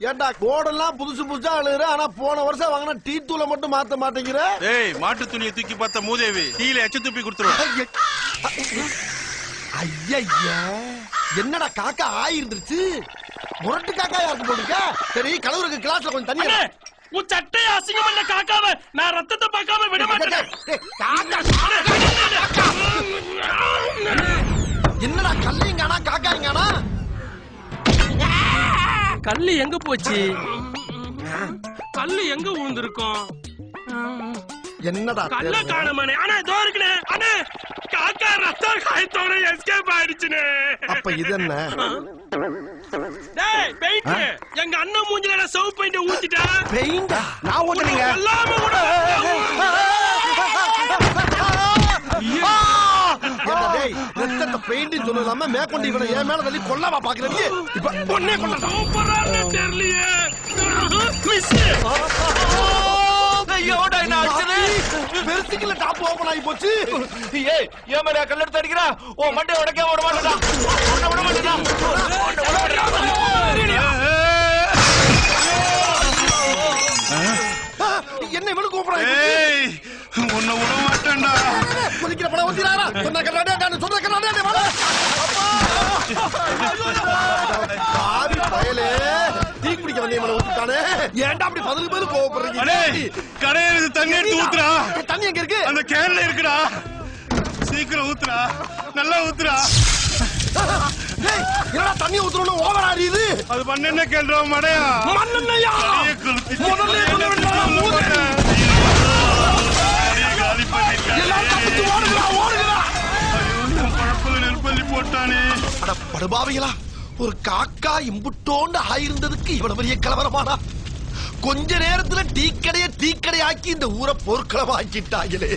ஏண்டா கோடெல்லாம் புதுசு புதுசா அழுகுற, ஆனா போன வருஷம் வாங்கின டீ தூளை மட்டும் மாத்த மாட்டேங்கிற. ஏய், மாட்டு துணியை தூக்கி பார்த்த மூதேவி டீல எச்ச துப்பி கொடுத்துருவேன். ஐயா, என்னடா காக்கா ஆயிருந்துருச்சு. முரட்டு காக்கா யாருக்கு போட்டுக்க. சரி, கலவருக்கு கிளாஸ்ல கொஞ்சம் தண்ணி. உன் சட்டையை அசிங்கம் பண்ண காக்காவ நான் ரத்தத்தை பார்க்காம விட மாட்டேன். என்னடா கல்லிங்கானா காக்காங்கானா? கல்லு எங்க போச்சு? கல்லு எங்க விழுந்திருக்கும்? என்னடா கல்ல காணமானே. ஆனா இதோ இருக்குனே. அண்ணே, காக்கா ரத்த காயத்தோட எஸ்கேப் ஆயிடுச்சுனே. அப்ப இது என்ன? டேய் பெயிண்ட், எங்க அண்ணன் மூஞ்சில சவுப் பெயிண்ட் ஊத்திட்டா. பெயிண்ட் நான் ஊத்துனீங்க. எல்லாமே கூட ரத்தத்தை பெயிண்ட் சொல்லாம மேற்கொண்டு இவனை என் மேல தள்ளி கொல்லாமா பாக்குறீங்க. இப்ப பொண்ணே கொள்ள சூப்பரா தெரியலையே. மிஸ் பெருசுக்குள்ள டாப் ஓபன் ஆகி போச்சு. ஏய், ஏன் மேல கல்லெடுத்து அடிக்கிறா? ஓ மண்டை உடைக்க விட மாட்டேடா. விட மாட்டேடா. என்ன இவனுக்கு கூப்பிடுறான்? ஏய், உன்னை விட மாட்டேன்டா. குதிக்கிற படம் ஊத்திராரா? சொன்ன கண்ணாடி வாடா. பாவி பயலே, டீ குடிக்க வந்தே மேல ஊத்திட்டானே. ஏன்டா அப்படி பதிலுக்கு பதில் கோவப்படுறீங்க? அடே, கடையில தண்ணி எடுத்து ஊத்துறா. தண்ணி எங்க இருக்கு? அந்த கேன்ல இருக்குடா. சீக்கிரம் ஊத்துறா, நல்லா ஊத்துறா. என்னடா தண்ணி ஊத்துறோம்னு ஓவர் ஆடியுது. அது மண்ணெண்ண கேள்றா மடையா. மண்ணெண்ணயா? முதல்ல சொல்ல வேண்டாம். காலி பண்ணிட்டா. எல்லாம் தப்பிச்சு ஓடுகிறா. பழப்பல நெருப்பள்ளி போட்டானே. அட படுபாவிகளா, ஒரு காக்கா இம்புட்டோண்டு ஆயிருந்ததுக்கு இவ்வளவு பெரிய கலவரமாடா. கொஞ்ச நேரத்துல டீக்கடையை ஆக்கி இந்த ஊரை போர்க்களமாக்கிட்டாங்களே.